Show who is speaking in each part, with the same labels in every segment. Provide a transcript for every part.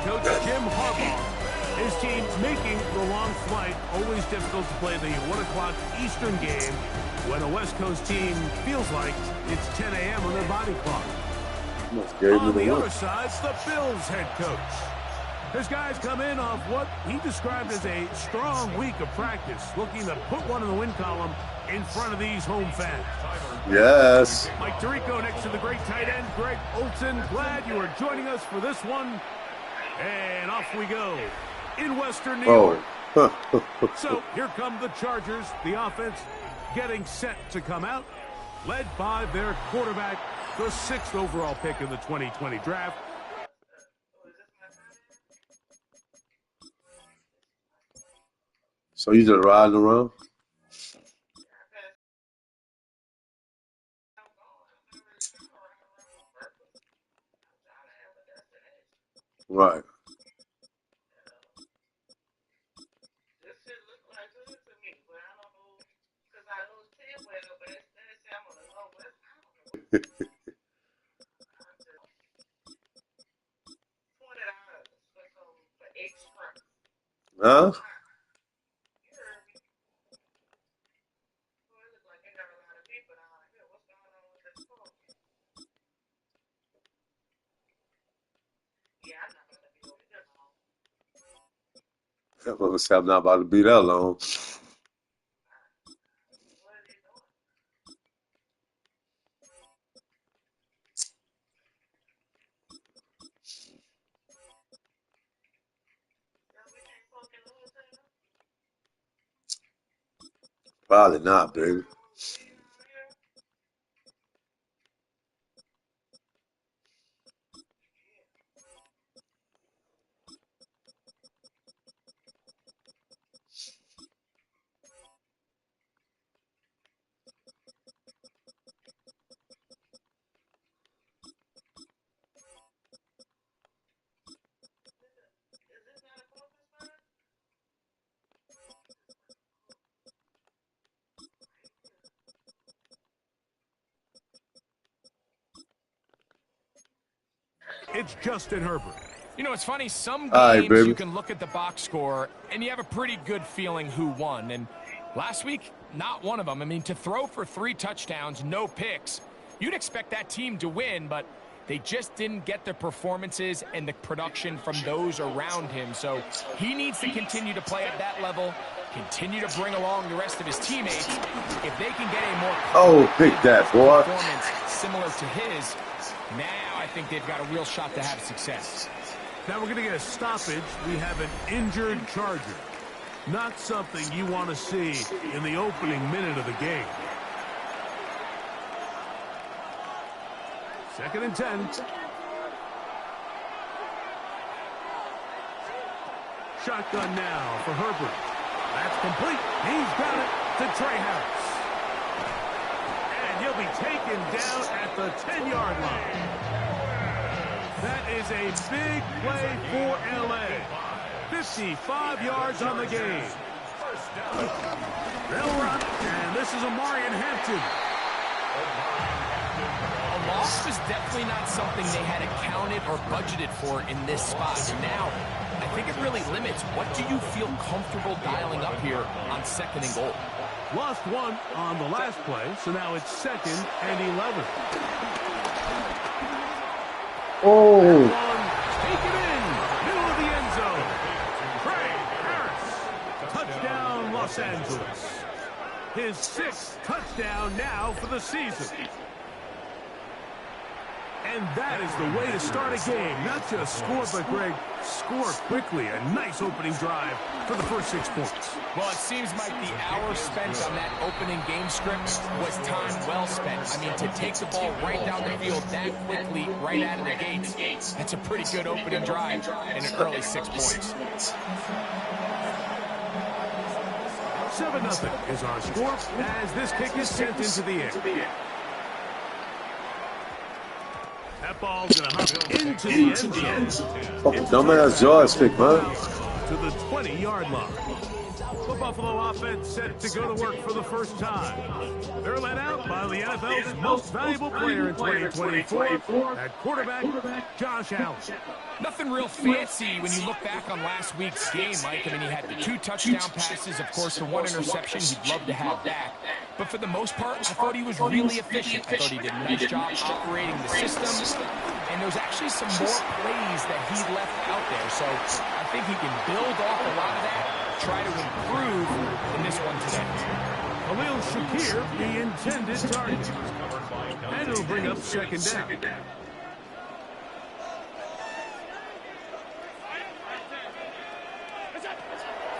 Speaker 1: coach Jim Harbaugh. His team making the long flight. Always difficult to play the 1 o'clock Eastern game when a West Coast team feels like it's 10 a.m. on their body clock. On the other side, the Bills head coach. His guys come in off what he described as a strong week of practice, looking to put one in the win column in front of these home fans.
Speaker 2: Yes.
Speaker 1: Mike Tirico next to the great tight end, Greg Olsen. Glad you are joining us for this one. And off we go in Western New York. So here come the Chargers, the offense getting set to come out, led by their quarterback, the 6th overall pick in the 2020 draft.
Speaker 2: So you just riding around? Right. Huh? I'm not about to be that long. Probably not, baby.
Speaker 1: It's Justin Herbert.
Speaker 3: You know, it's funny, some games you can look at the box score and you have a pretty good feeling who won. And last week, not one of them. I mean, to throw for 3 touchdowns, no picks, you'd expect that team to win, but they just didn't get the performances and the production from those around him. So he needs to continue to play at that level, continue to bring along the rest of his teammates. If they can get a more
Speaker 2: pick that, boy.
Speaker 3: Performance similar to his, now I think they've got a real shot to have success.
Speaker 1: Now we're going to get a stoppage. We have an injured Charger. Not something you want to see in the opening minute of the game. 2nd and 10. Shotgun now for Herbert. That's complete. He's got it to Trey Harris. And he'll be taken down at the 10-yard line. That is a big play for L.A. 55 yards on the game. They'll run, and this is Amarian Hampton.
Speaker 3: A loss was definitely not something they had accounted or budgeted for in this spot. Now, I think it really limits what do you feel comfortable dialing up here on 2nd and goal.
Speaker 1: Lost one on the last play, so now it's 2nd and 11.
Speaker 2: Oh.
Speaker 1: Take it in, middle of the end zone. Trey Harris, touchdown Los Angeles. His 6th touchdown now for the season. And that is the way to start a game. Not just score, but, Greg, score quickly. A nice opening drive for the first 6 points.
Speaker 3: Well, it seems like the hour spent on that opening game script was time well spent. I mean, to take the ball right down the field that quickly, right out of the gates, that's a pretty good opening drive and an early 6 points.
Speaker 1: 7-0 is our score as this kick is sent into the air. That ball's going to hop into the end zone.
Speaker 2: Dumbass joystick, man.
Speaker 1: To the 20-yard line. The Buffalo offense set to go to work for the first time. They're led out by the NFL's most valuable player in 2024, at quarterback, Josh Allen.
Speaker 3: Nothing real fancy when you look back on last week's game, Mike. I mean, he had the 2 touchdown passes, of course, the 1 interception he'd love to have back. But for the most part, I thought he was really efficient. I thought he did a nice job operating the system. And there's actually some more plays that he left out there. So I think he can build off a lot of that, try to improve in this one today.
Speaker 1: Khalil Shakir, the intended target. And it'll bring up second down.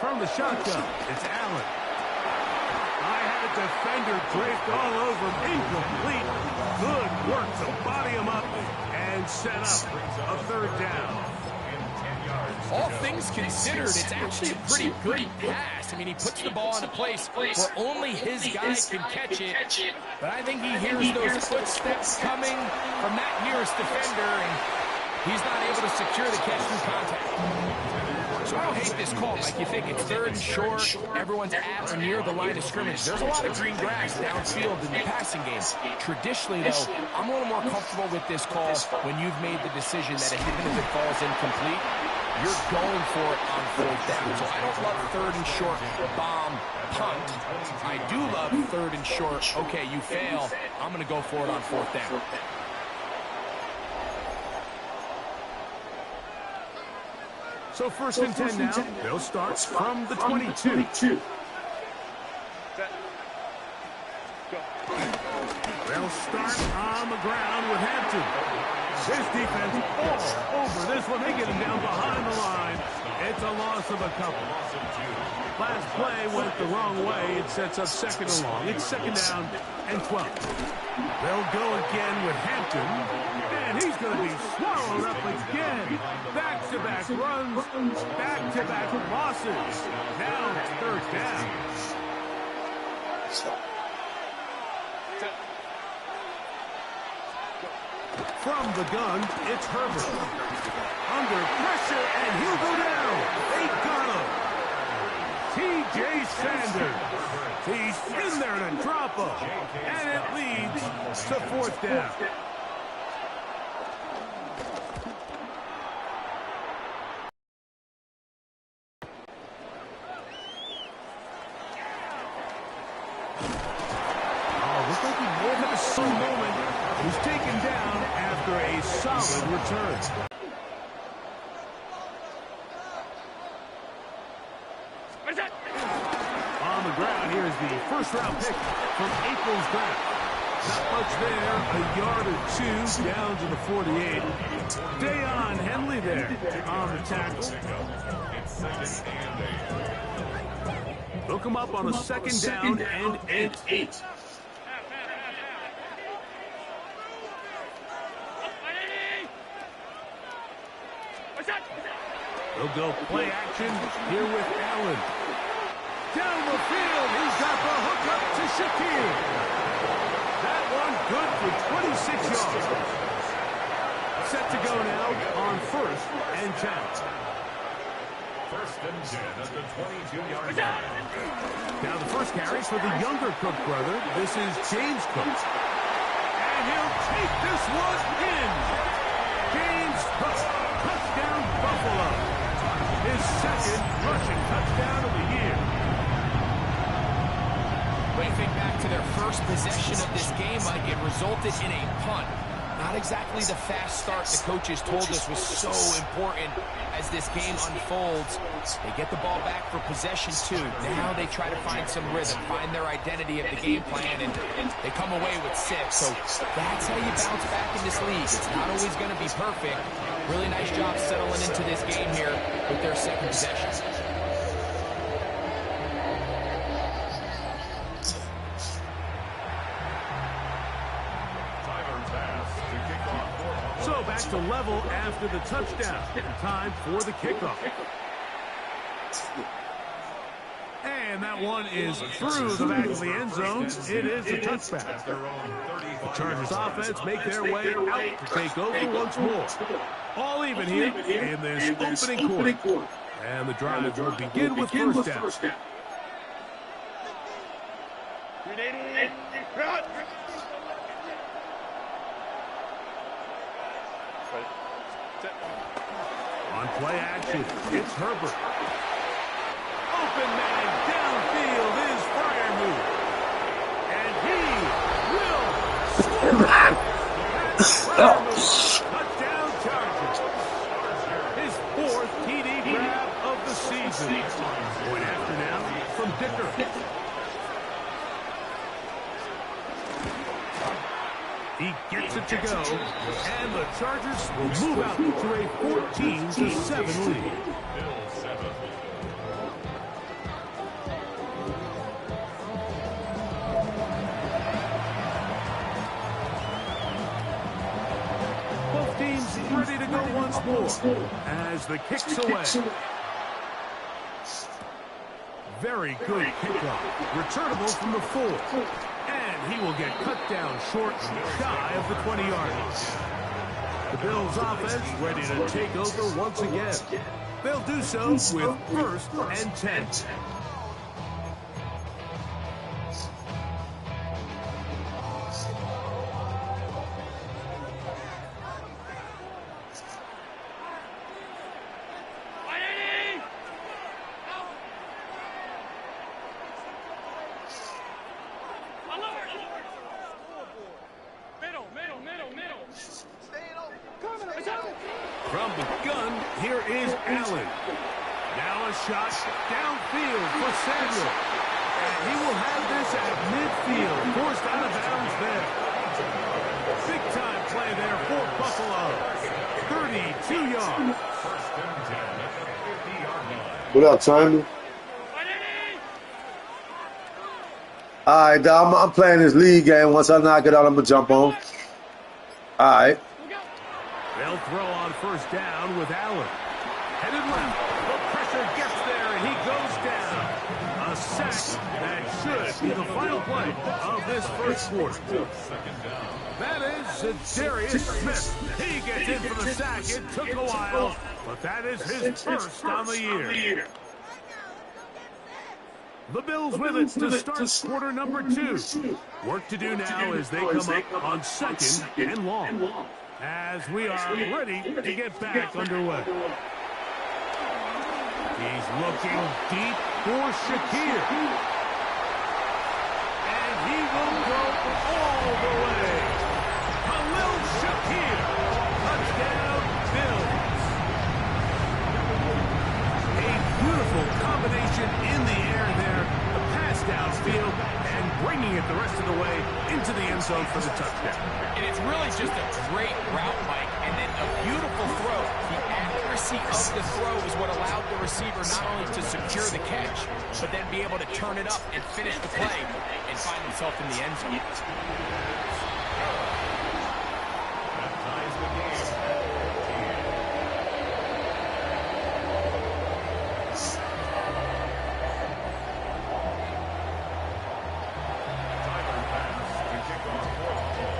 Speaker 1: From the shotgun, it's Allen. I had a defender draped all over him. Incomplete. Good work to body him up and set up a third down.
Speaker 3: All things considered, it's actually a pretty good pass. I mean, he puts the ball in a place where only his guy can catch it. But I think he hears those footsteps coming from that nearest defender, and he's not able to secure the catch through contact. So I don't hate this call. Like, you think it's 3rd and short, everyone's at or near the line of scrimmage. There's a lot of green grass downfield in the passing game. Traditionally, though, I'm a little more comfortable with this call when you've made the decision that even if it falls incomplete, you're going for it on 4th down. So I don't love 3rd and short bomb punt. I do love 3rd and short, okay, you fail, I'm going to go for it on 4th down.
Speaker 1: So 1st and 10 now. They'll start from the 22. They'll start on the ground with Hampton. His defense all over this one. They get him down behind the line. It's a loss of a couple. Last play went the wrong way. It sets up 2nd and long. It's 2nd down and 12. They'll go again with Hampton. And he's going to be swallowed up again. Back-to-back runs, back-to-back losses. Now it's 3rd down. From the gun, it's Herbert. Under pressure, and he'll go down. They got him. T.J. Sanders. He's in there to drop him. And it leads to 4th down. Looks like he may have a slow moment. He's taken down after a solid return. On the ground, here's the 1st-round pick from April's draft. Not much there, a yard or 2 down to the 48. Dayon Henley there on the tackle. Look him up on a 2nd down and 8. They'll go play action here with Allen. Down the field, he's got the hook up to Shakir. That one good for 26 yards. Set to go now on 1st and 10.
Speaker 4: 1st and 10 at the 22-yard line.
Speaker 1: Now the first carries for the younger Cook brother. This is James Cook. And he'll take this one in. James Cook, touchdown Buffalo. His 2nd rushing touchdown of the year.
Speaker 3: When you think back to their first possession of this game, Mike, it resulted in a punt. Not exactly the fast start the coaches told us was so important as this game unfolds. They get the ball back for possession 2. Now they try to find some rhythm, find their identity of the game plan, and they come away with 6. So that's how you bounce back in this league. It's not always going to be perfect. Really nice job settling into this game here with their 2nd possession.
Speaker 1: So back to level after the touchdown. Time for the kickoff. And that one is through the back of the end zone. It is a touchback. The Chargers offense make their way out to take over once more. All even here in this opening quarter. And the drive will begin with 1st down. On play action, it's Herbert. Open man downfield is Freiermuth. And he will score. Touchdown Chargers. His 4th TD grab of the season. Point after now from Dicker. He gets it to go, and the Chargers will move out to a 14-7 lead. Both teams ready to go once more as the kick's away. Very good kickoff. Returnable from the 4. And he will get cut down short, shy of the 20-yard line. The Bills' offense ready to take over once again. They'll do so with 1st and 10. From the gun, here is Allen. Now a shot downfield for Samuel. And he will have this at midfield, forced out of bounds there. Big-time play there for Buffalo. 32 yards.
Speaker 2: What up, Tommy? All right, dog, I'm playing this league game. Once I knock it out, I'm going to jump on. All right.
Speaker 1: They'll throw on 1st down with Allen. Headed left. The pressure gets there, and he goes down. A sack that should be the final play of this 1st quarter. That is Darius Smith. He gets in for the sack. It took a while, but that is his 1st on the year. The Bills with it to start quarter number 2. Work to do now as they come up on 2nd and long. As we are ready to get back underway. He's looking deep for Shakir. And he will go all the way. Khalil Shakir. Touchdown, Bills. A beautiful combination in the air there. The pass downfield and bringing it the rest of the way into the end zone for the touchdown.
Speaker 3: And it's really just a great route, Mike, and then a beautiful throw. The accuracy of the throw is what allowed the receiver not only to secure the catch, but then be able to turn it up and finish the play and find himself in the end zone.
Speaker 4: That ties the game.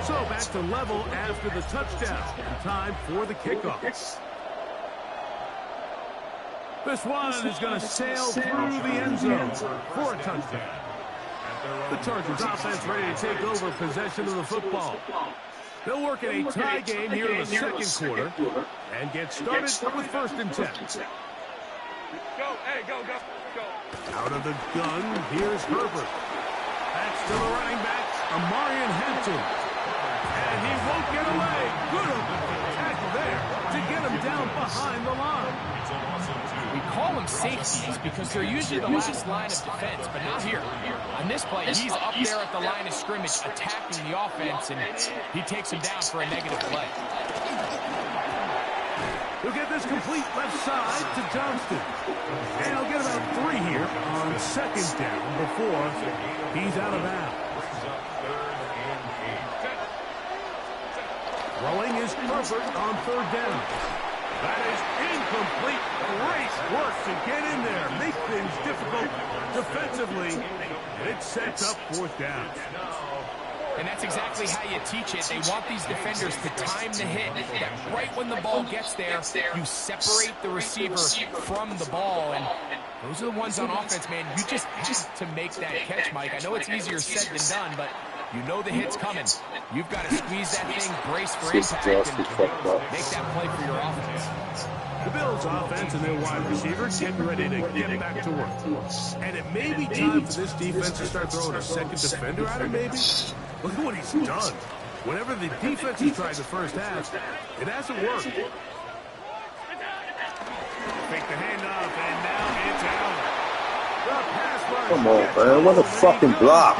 Speaker 1: So back to level after the touchdown. And time for the kickoff. This one is going to sail through the end zone for a touchdown. The Chargers offense ready to take over possession of the football. They'll work in a tie game here in the 2nd quarter and get started with 1st and 10.
Speaker 3: Go, hey, go.
Speaker 1: Out of the gun, here's Herbert. That's to the running back, Amarian Hampton. And he won't get away. Good tackle there to get him down behind the line.
Speaker 3: We call them safeties because they're usually the last line of defense, but not here. On this play, he's up there at the line of scrimmage attacking the offense, and he takes him down for a negative play.
Speaker 1: He'll get this complete left side to Johnston. And he'll get about 3 here on 2nd down before he's out of bounds. Rolling is Herbert on 3rd down. That is incomplete. Great work to get in there. Make things difficult defensively. And it sets up 4th down.
Speaker 3: And that's exactly how you teach it. They want these defenders to time the hit. That right when the ball gets there, you separate the receiver from the ball. And those are the ones on offense, man. You just have to make that catch, Mike. I know it's easier said than done, but you know the hit's coming. You've got to squeeze that thing, brace for impact, and make that play for your offense.
Speaker 1: The Bills' offense and their wide receiver getting ready to get back to work. And it may be time for this defense to start throwing a second defender at him, maybe. Look at what he's done. Whenever the defense has tried the first half, it hasn't worked. Fake the handoff, and now it's out. The pass rush.
Speaker 2: Come on, man. What a fucking block.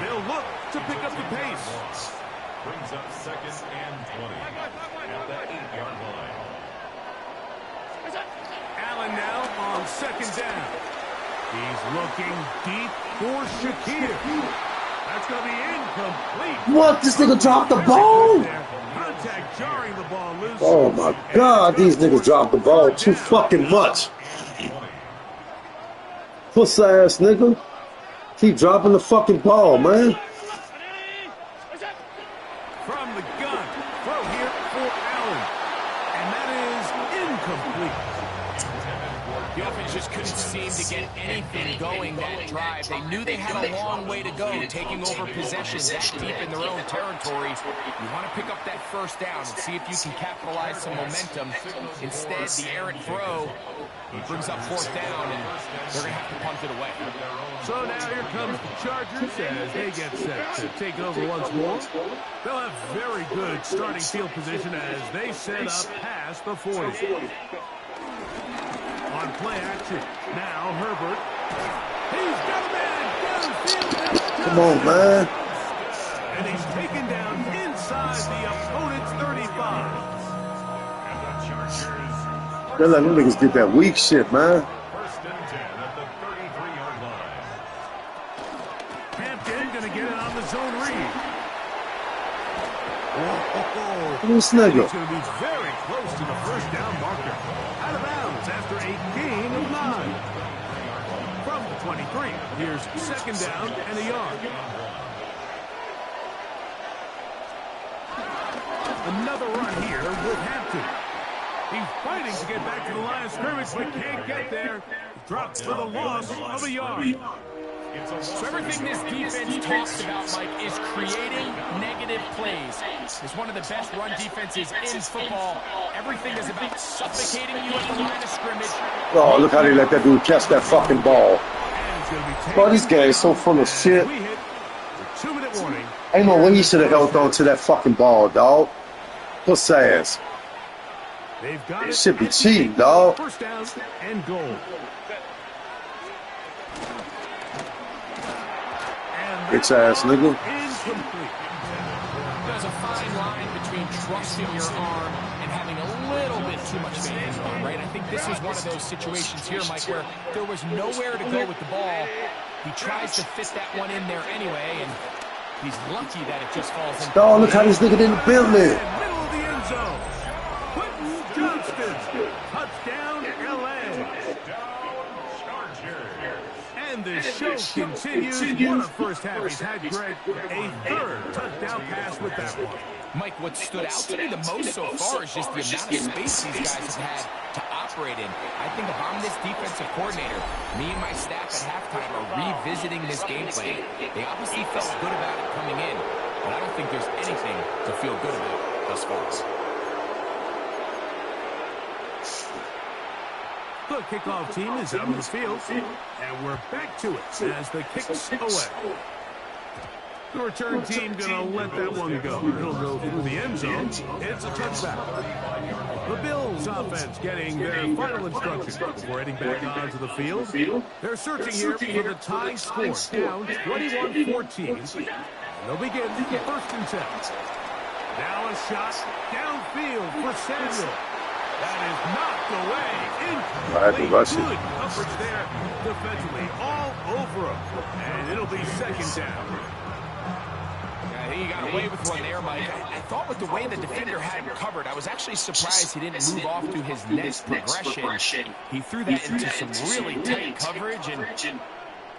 Speaker 1: They'll look to pick up the pace.
Speaker 4: Brings up 2nd and 20 at the 8-yard line.
Speaker 1: Allen now on 2nd down. He's looking deep for Shakir. That's going to be incomplete.
Speaker 2: What? This nigga dropped the ball?
Speaker 1: Contact jarring the ball loose.
Speaker 2: Oh my God, these niggas dropped the ball too fucking much. Puss ass nigga. Keep dropping the fucking ball, man.
Speaker 1: From the gun, throw here for Allen. And that is incomplete.
Speaker 3: The offense just couldn't seem to get anything going that drive. They knew they had a long way to go, taking over possession that deep in their own territory. You want to pick up that first down and see if you can capitalize some momentum. Instead, the errant throw, he brings up 4th down, and they're going to have to punt it away.
Speaker 1: So now here comes the Chargers as they get set to take over once more. They'll have very good starting field position as they set up past the 40. On play action. Now Herbert. He's got a man downfield.
Speaker 2: Come on, man.
Speaker 1: And he's taken down inside the opponent's 35.
Speaker 4: And the Chargers.
Speaker 2: They let them niggas get that weak shit, man.
Speaker 4: 1st and 10 at the 33-yard line.
Speaker 1: Hampton gonna get it on the zone read.
Speaker 2: This nigga.
Speaker 1: He's gonna be very close to the first down marker. Out of bounds after a gain of 9. From the 23, here's 2nd down and a yard. Another run here with Hampton. He's fighting to get back to the line of scrimmage, but can't get there. Drops for the loss of a yard.
Speaker 3: So everything this defense talks about, Mike, is creating negative plays. It's one of the best run defenses in football. Everything is about suffocating you at the line of scrimmage.
Speaker 2: Oh, look how they let that dude catch that fucking ball. Bro, this guy is so full of shit.
Speaker 1: 2-minute warning.
Speaker 2: Ain't no way he should have held on to that fucking ball, dog. Puss ass.
Speaker 1: They've got it.
Speaker 2: Should be cheating, dog.
Speaker 1: First down and goal.
Speaker 2: Bitch ass nigga.
Speaker 1: Incomplete.
Speaker 3: There's a fine line between trusting your arm and having a little bit too much faith in your arm, right? I think this is one of those situations here, Mike, where there was nowhere to go with the ball. He tries to fit that one in there anyway, and he's lucky that it just falls in.
Speaker 2: Dog, look how this nigga didn't build it.
Speaker 1: Middle of the end zone. Quentin Johnston. Touchdown, LA. And the show continues. What a first half he's had, Greg. A 3rd touchdown pass with that one.
Speaker 3: Mike, what stood out to me the most so far is just the amount of space these guys have had to operate in. I think if I'm this defensive coordinator, me and my staff at halftime are revisiting this game plan. They obviously felt good about it coming in, but I don't think there's anything to feel good about thus far.
Speaker 1: The kickoff team is out of the field, and we're back to it as the kick's away. The return team gonna let that one go. It'll go through the end zone. It's a touchback. The Bills offense getting their final instructions before heading back onto the field. They're searching here for the tie score, down 21-14. They'll begin the 1st and 10. Now a shot downfield for Samuel. That is knocked away. Incomplete. Good coverage there defensively, all over him. And it'll be 2nd down.
Speaker 3: I think he got away with one there, Mike. I thought with the way the defender had him covered, I was actually surprised he didn't move off to his next progression. He threw that into some really tight coverage, and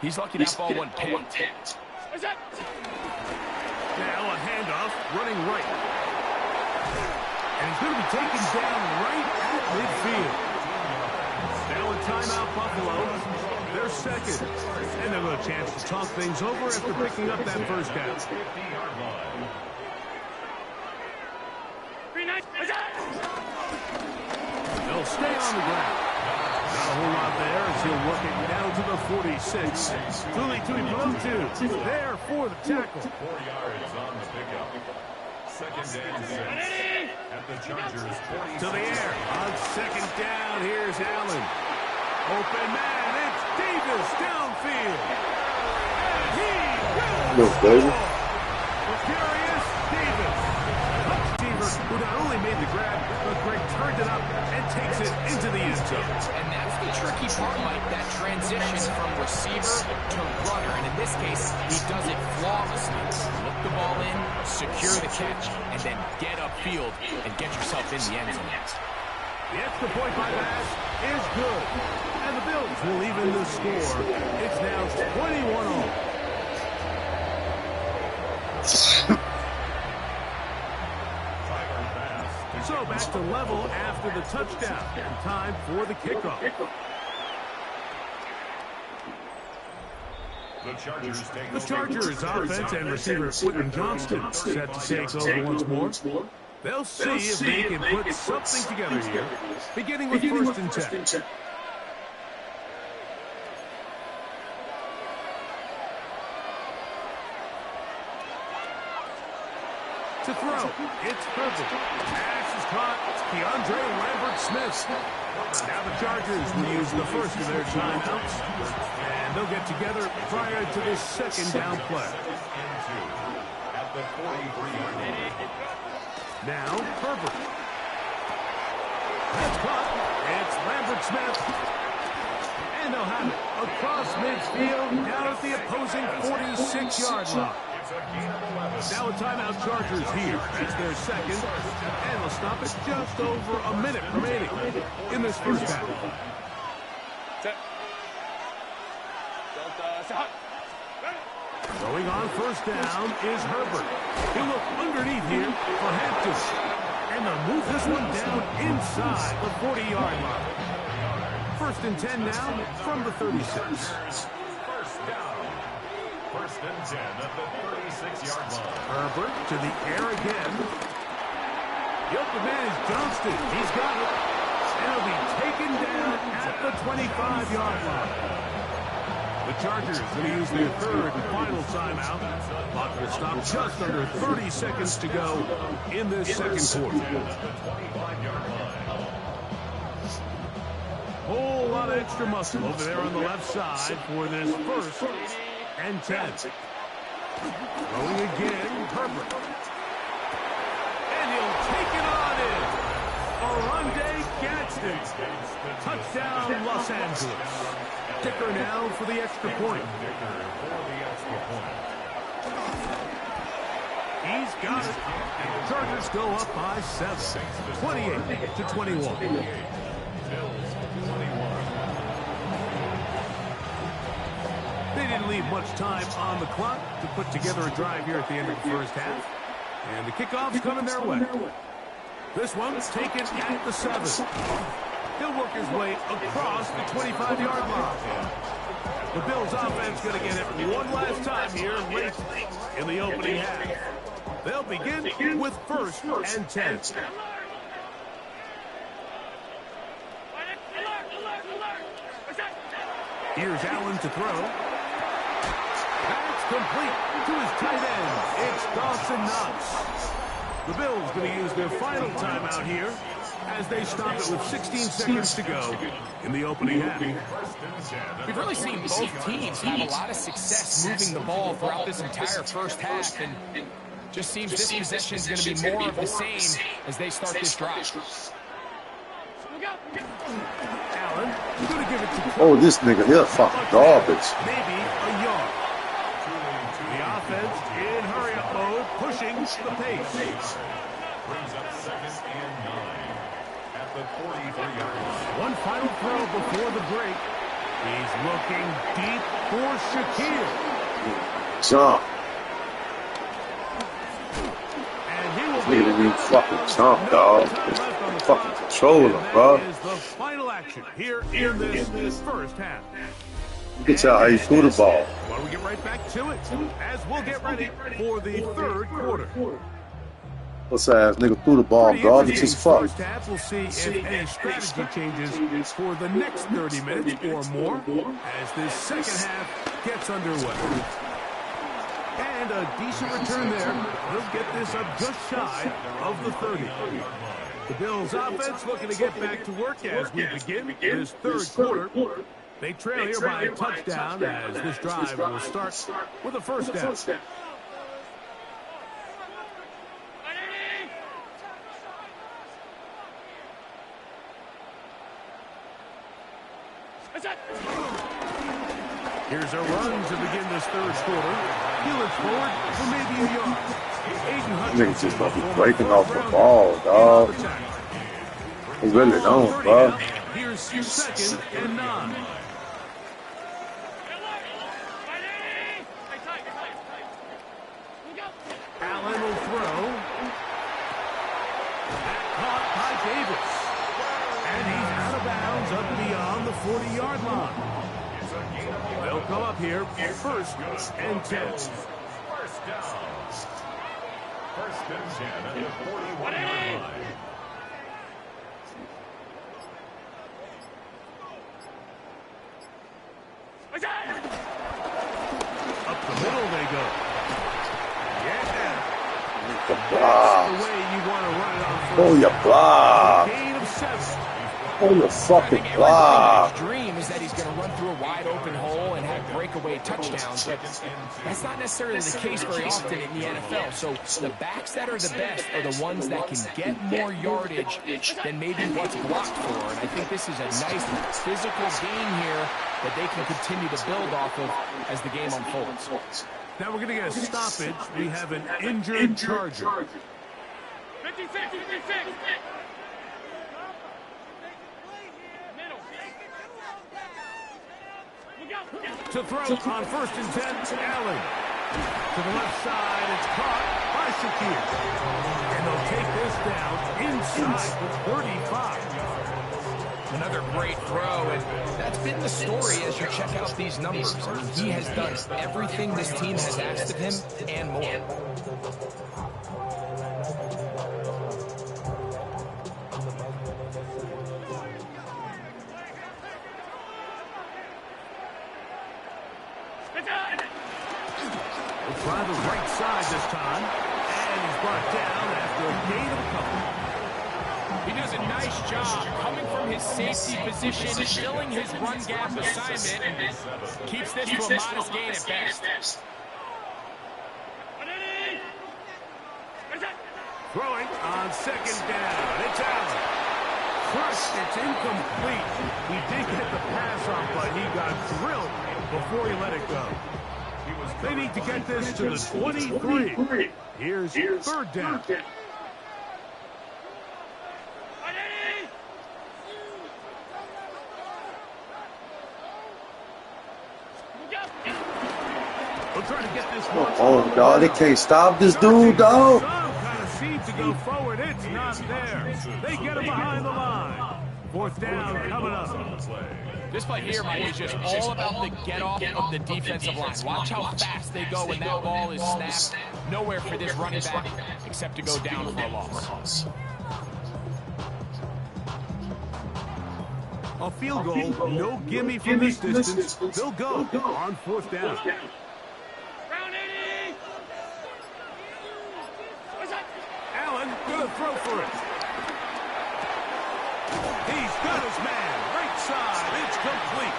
Speaker 3: he's lucky that ball wasn't picked.
Speaker 1: Now a handoff, running right. And he's going to be taken down right at midfield. Now a timeout, Buffalo. They're second. And they'll have a chance to talk things over after picking up that first down. They'll stay on the ground. Not a whole lot there as he'll work it down to the 46. Tuli there for the tackle.
Speaker 4: 4 yards on the pickup. Second and 6 at the Chargers 46.
Speaker 1: To the air on second down. Here's Allen. Open man. It's Davis downfield. And he will score. Darius Davis. Receiver who not only made the grab, but Greg turned it up and takes it into the end zone.
Speaker 3: And that's the tricky part, Mike, that transition from receiver to runner. And in this case, he does it flawlessly. Look the ball in, secure the catch, and then get upfield and get yourself in the end zone.
Speaker 1: The extra point by Bass is good. And the Bills will even the score. It's now 21-all. So back to level after the touchdown. And time for the kickoff. The Chargers offense and receiver Quentin Johnston set to take over once more. They'll see if they can put something together here, beginning with first and 10. To throw, it's Herbert. Pass is caught. Keandre Lambert-Smith. Now the Chargers will use the first of their timeouts, and they'll get together prior to this second down play.
Speaker 4: At the 43-yard line.
Speaker 1: Now Herbert. That's caught. It's Lambert-Smith. And they'll have it across midfield down at the opposing 46-yard line. Now a timeout, Chargers here. That's their second. And they'll stop it just over a minute remaining in this first half. Going on first down is Herbert. He'll look underneath here for Hampton. And they'll move this one down inside the 40-yard line. First and 10 now from the 36.
Speaker 4: First and 10 at the 36-yard line.
Speaker 1: Herbert to the air again. The open man is Johnston. He's got it. And he'll be taken down at the 25-yard line. The Chargers going to use their third and final timeout. Clock will stop just under 30 seconds to go in this second quarter. Whole lot of extra muscle over there on the left side for this first and 10. Throwing again, Herbert. And he'll take it on in. Oronde Gadsden. Touchdown, Los Angeles. Kicker now for the extra point. He's got it. And the Chargers go up by 7. 28-21. They didn't leave much time on the clock to put together a drive here at the end of the first half. And the kickoff's coming their way. This one's taken at the 7. He'll work his way across the 25-yard line. The Bills offense going to get it one last time here late in the opening half. They'll begin with first and 10. Here's Allen to throw. That's complete to his tight end. It's Dawson Knox. The Bills going to use their final timeout here as they stop it with 16 seconds to go in the opening half.
Speaker 3: We've really seen both teams have a lot of success moving the ball throughout this entire first half, and just seems this possession is going to be more of the same as they start this drive.
Speaker 1: Allen, going to give it to
Speaker 2: Oh, this nigga here fucking garbage.
Speaker 1: maybe a yard. The offense in hurry-up mode, pushing the pace.
Speaker 4: Brings up second and 9 at the 43-yard line.
Speaker 1: One final throw before the break. He's looking deep for Shakir.
Speaker 2: jump. Nigga didn't even fucking jump, dog. Fucking control him, bro.
Speaker 1: Is the final action here in this first half.
Speaker 2: Look at y'all how you threw the ball.
Speaker 1: Why don't we get right back to it as we'll get ready for the third quarter.
Speaker 2: What's ass nigga threw the ball, dog? It's just fuck.
Speaker 1: First half, we'll see if any strategy changes for the next 30 minutes or more as this second half gets underway. And a decent return there. They'll get this up just shy of the 30. The Bills offense looking to get back to work as we begin this third quarter. They trail here by a touchdown as this drive will start with a first down. Here's a run to begin this third quarter. He looks forward for maybe a yard.
Speaker 2: Niggas just gonna be breaking off the ball, dog. They really don't, bro.
Speaker 1: Here's 2nd and 9. Allen will throw. Caught by Davis. And he's out of bounds up beyond the 40-yard line. They'll come up here, 1st and 10.
Speaker 4: First down. 1st and 10 at the 41-yard line.
Speaker 1: Up the middle they go. Yeah.
Speaker 2: The block.
Speaker 1: The way you want to run it on
Speaker 2: Oh, your block.
Speaker 1: gain of 7.
Speaker 2: Oh, your fucking block.
Speaker 3: His dream is that he's going to run through a wide open hole and have breakaway touchdowns, but that's not necessarily the case very often in the NFL. So the backs that are the best are the ones that can get more yardage than maybe what's blocked for. And I think this is a nice physical gain here that they can continue to build off of as the game unfolds.
Speaker 1: Now we're going to get a stoppage. We have an injured Charger.
Speaker 5: 56, 56.
Speaker 1: To throw on 1st and 10, Allen. To the left side, it's caught by Shakir. And they'll take this down inside the 35.
Speaker 3: Another great throw, and that's been the story as you check out these numbers. I mean, he has done everything this team has asked of him and more.
Speaker 1: We'll try the right side this time. And he's brought down after a gain of a couple.
Speaker 3: He does a nice job coming from his safety position, filling his run gap assignment, and keeps this to a modest gain at best.
Speaker 1: Throwing on 2nd down. It's Allen. Crushed. It's incomplete. He did get the pass off, but he got drilled before he let it go. They need to get this to the 23. Here's 3rd down. We'll try to get this one.
Speaker 2: Oh, dog, they can't stop this dude, dog.
Speaker 1: Some kind of seed to go forward. It's not there. They get him behind the line. 4th down coming up.
Speaker 3: This play here, Mike, is just all about the get-off of the defensive line. Watch how fast they go when that ball is snapped. Nowhere for this running back except to go down for a loss.
Speaker 1: A field goal, no gimme from this distance. They'll go on 4th down. Allen gonna throw for it. He's got his man. Right side. It's complete.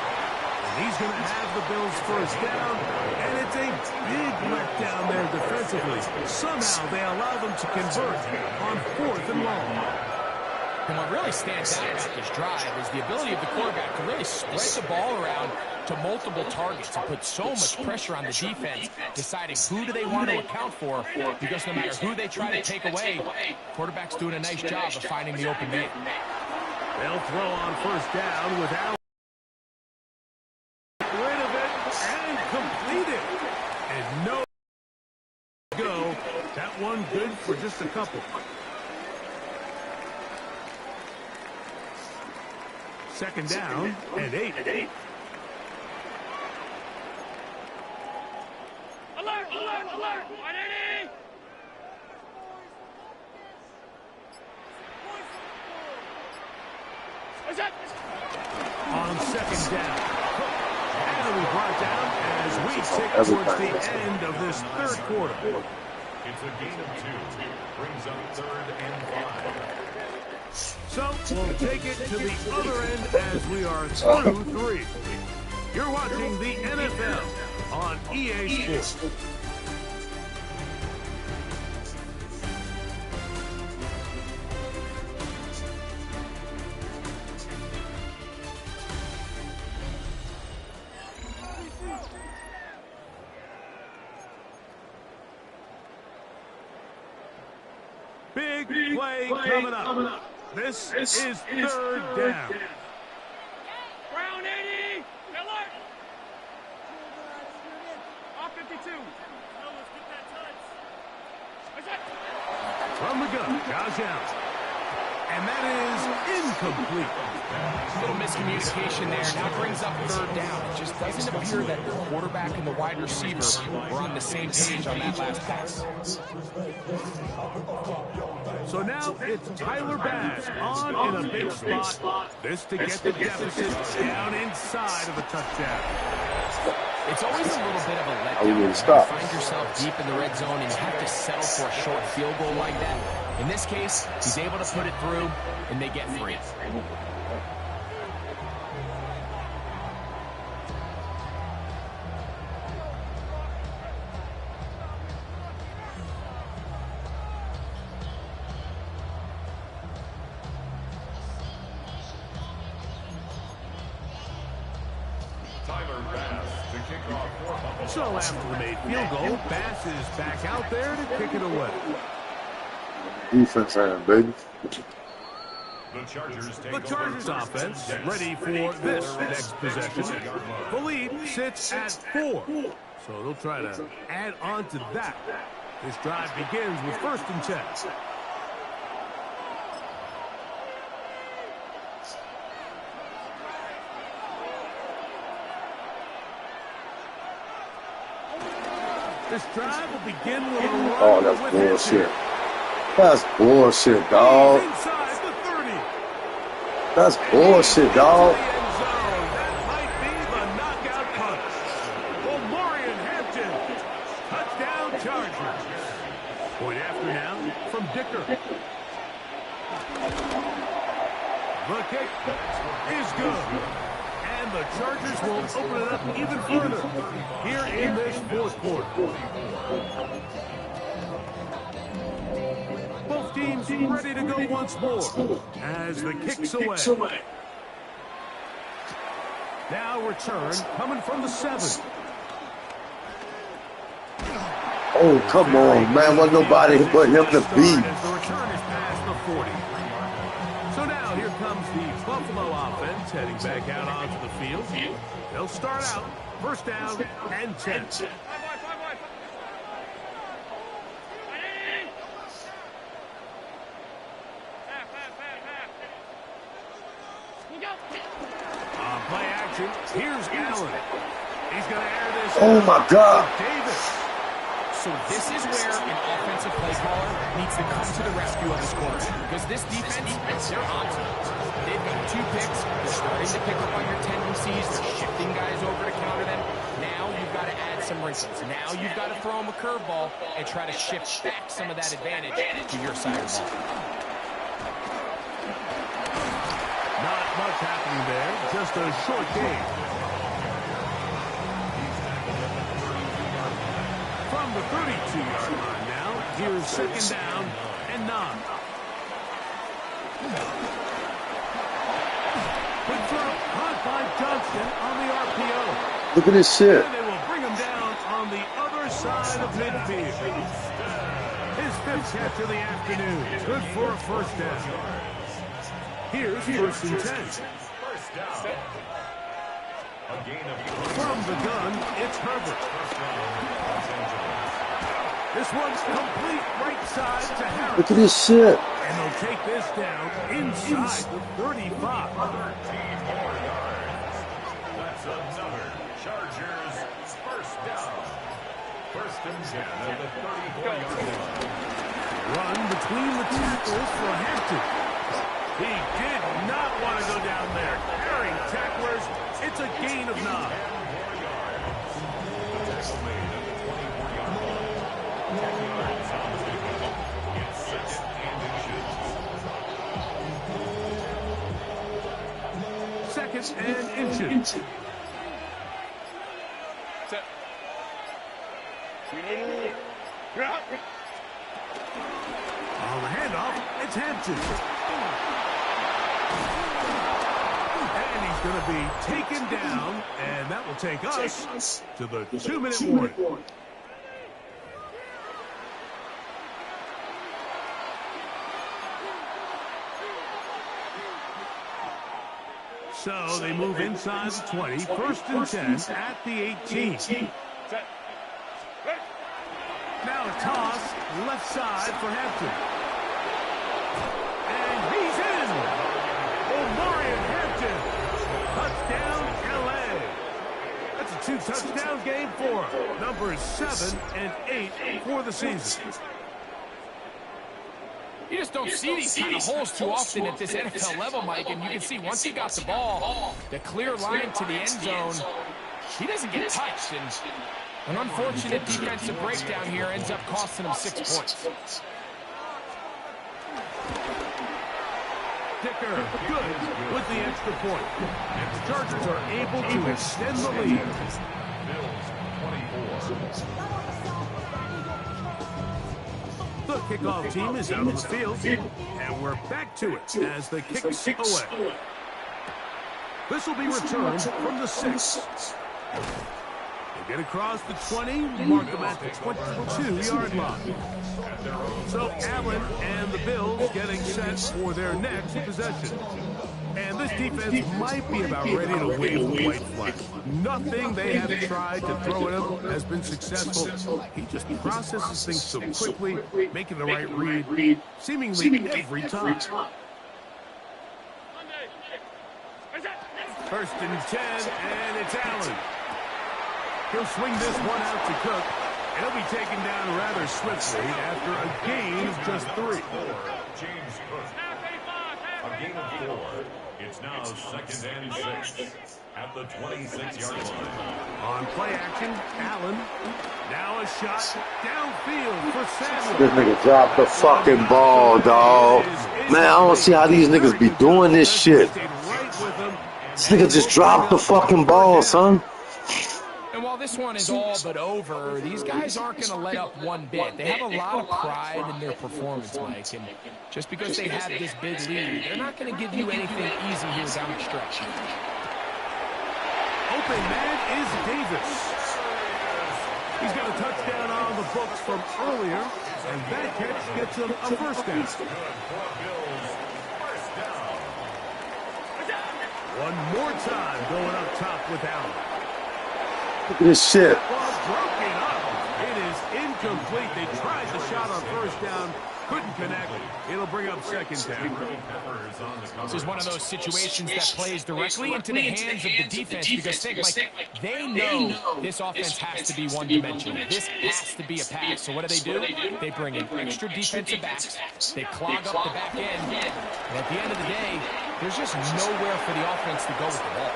Speaker 1: And he's going to have the Bills 1st down. And it's a big letdown there defensively. Somehow they allow them to convert on 4th and long.
Speaker 3: And what really stands out about this drive is the ability of the quarterback to really spread the ball around to multiple targets and put so much pressure on the defense, deciding who do they want to account for, because no matter who they try to take away, quarterback's doing a nice job of finding the open man.
Speaker 1: They'll throw on 1st down with Allen. Rid of it and complete it. And no one good for just a couple. Second down and 8.
Speaker 5: Alert, alert, alert! 180! What's that?
Speaker 1: On second down. And we brought down as we tick towards the end of this third quarter.
Speaker 4: It's a gain of 2. Brings up 3rd and 5.
Speaker 1: So we'll take it to the other end as we are through 3. You're watching the NFL on EA Sports. Big play coming up. This is third down.
Speaker 5: Brown 80! Alert! Off 52. Let's get that touch. What's that?
Speaker 1: From the gun, Josh Allen. And that is incomplete.
Speaker 3: A little miscommunication there. Now brings up third down. It just doesn't appear that the quarterback and the wide receiver were on the same page on that last pass.
Speaker 1: So now it's Tyler Bass on in a big spot. This to get the deficit down inside of a touchdown.
Speaker 3: It's always a little bit of a letdown. You find yourself deep in the red zone and you have to settle for a short field goal like that. In this case, he's able to put it through, and they get 3.
Speaker 4: Tyler Bass to kick off for Buffalo.
Speaker 1: So after the made field goal, Bass is back out there to kick it away.
Speaker 2: Defense hand, baby.
Speaker 4: The Chargers take
Speaker 1: The Chargers offense ready for this next possession. The lead sits at 4. So they'll try to add on to that. This drive begins with 1st and 10. This drive will begin with a run.
Speaker 2: Oh, that's bullshit. That's bullshit, dog.
Speaker 1: Inside the 30.
Speaker 2: That's bullshit, dog.
Speaker 1: That might be the knockout punch. Omarion Hampton. Touchdown Chargers. Point after now from Dicker. The kick is good. And the Chargers will open it up even further here in this 4th quarter. Both teams ready to go once more as the kick's away. Now return coming from the 7.
Speaker 2: Oh, come on, man. Wasn't nobody but him to beat.
Speaker 1: As the return is past the 40. So now here comes the Buffalo offense heading back out onto the field. They'll start out 1st down and 10. Play action. Here's Allen. He's going to air this.
Speaker 2: Oh, my God.
Speaker 1: Davis.
Speaker 3: So this is where an offensive play caller needs to come to the rescue of his quarterback. Because this defense, they're on to it. They've got 2 picks. They're starting to pick up on your tendencies. They're shifting guys over to counter them. Now you've got to add some wrinkles. Now you've got to throw them a curveball and try to shift back some of that advantage to your side of the ball.
Speaker 1: Not much happening there. Just a short game. From the 32-yard line now, here's 2nd down and 9. Quick throw, caught by Johnston on the RPO.
Speaker 2: Look at this shit.
Speaker 1: And they will bring him down on the other side of midfield. His 5th catch of the afternoon. Good for a 1st down. Here's 1st and 10.
Speaker 4: First down. A gain of 3.
Speaker 1: From the gun, it's Herbert.
Speaker 4: First down, Los Angeles.
Speaker 1: This one's complete right side to Harris.
Speaker 2: Look at this shit.
Speaker 1: And they'll take this down inside the 35.
Speaker 4: 13 more yards. That's another Chargers first down. First and 10 at the 34-yard line.
Speaker 1: Run between the tackles for Hampton. He did not want to go down there. Carrying tacklers, it's a gain of 9.
Speaker 4: 10 more yards. The tackle made at the 24-yard line. 10 yards on the pickup. It's second and inches.
Speaker 1: Second and inches. On the handoff, it's Hampton. And he's going to be taken down, and that will take us to the 2-minute warning. So they move inside the 20, first and 10 at the 18. Now a toss, left side for Hampton. And he's in! Omarion Hampton. Touchdown, L.A. That's a 2-touchdown game for him. Numbers 7 and 8 for the season.
Speaker 3: You just don't see these kind of holes too often at this NFL level, Mike. And you can see once he got the ball, the clear line to the end zone, he doesn't get touched. And an unfortunate defensive breakdown here ends up costing him 6 points.
Speaker 1: Dicker, good with the extra point. And the Chargers are able to extend the lead.
Speaker 4: Bills 24.
Speaker 1: The kickoff team is out on the field, and we're back to it as the kick's away. This will be returned from the 6. They get across the 20, mark them at the 22-yard line. So Allen and the Bills getting set for their next possession. And this defense might be about ready to wave the white flag. Nothing they have tried to throw at him has been successful. He just processes things so quickly, making the right read, seemingly every time. First and 10, and it's Allen. He'll swing this one out to Cook, and he'll be taken down rather swiftly after a gain of just 3.
Speaker 4: James Cook. A gain of 4. It's now second and 6 at the 26-yard line.
Speaker 1: On play action, Allen. Now a shot downfield for Samuel.
Speaker 2: This nigga dropped the fucking ball, dog. Man, I don't see how these niggas be doing this shit. This nigga just dropped the fucking ball, son.
Speaker 3: And while this one is all but over, these guys aren't going to let up one bit. They have a lot of pride in their performance, Mike. And just because they have this big lead, they're not going to give you anything easy here down the stretch.
Speaker 1: Open man is Davis. He's got a touchdown on the books from earlier, and that catch gets him a first down. One more time going up top with Allen.
Speaker 2: Look at this shit.
Speaker 1: Ball broken up. It is incomplete. They tried the shot on first down, couldn't connect. It'll bring up second down.
Speaker 3: This is one of those situations that plays directly into the hands of the defense because they know this offense has to be one-dimensional. This has to be a pass. So what do? They bring in extra defensive backs. They clog up the back end. And at the end of the day, there's just nowhere for the offense to go with the ball.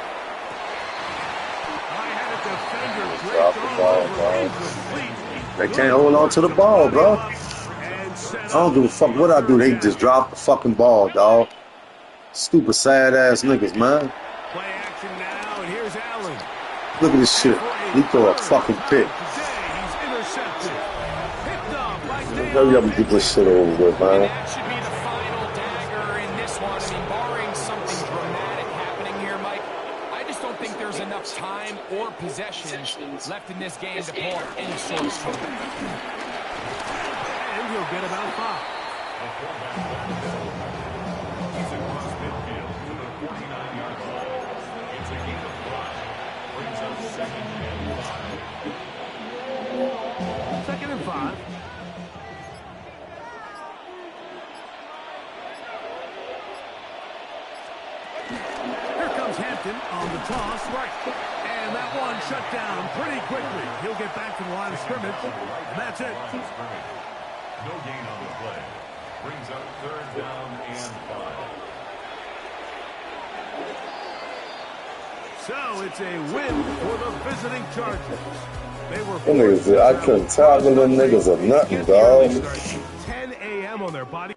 Speaker 2: They can't hold on to the ball, bro. I don't give a fuck what I do. They just drop the fucking ball, dog. Stupid, sad-ass niggas, man.
Speaker 1: Play action now, and here's Allen.
Speaker 2: Look at this shit. He throw a fucking pick.
Speaker 1: He's intercepted. Picked off by
Speaker 2: Hurry up and get this shit over with, man.
Speaker 3: That should be the final dagger in this one. I mean, barring something dramatic happening here, Mike, I just don't think there's enough time or possession left in this game to pull off any sort of comeback.
Speaker 1: And he'll get about 5.
Speaker 4: He's across midfield to the 49-yard line. It's a gain of 5. Brings up second and 5.
Speaker 1: Second and 5. Hampton on the toss. Right. And that one shut down pretty quickly. He'll get back to the line of scrimmage. And that's it.
Speaker 4: No gain on the play. Brings up 3rd down and 5.
Speaker 1: So it's a win for the visiting Chargers. They were
Speaker 2: Them niggas, I couldn't tackle them niggas or nothing, dog.
Speaker 1: 10 a.m. on their body.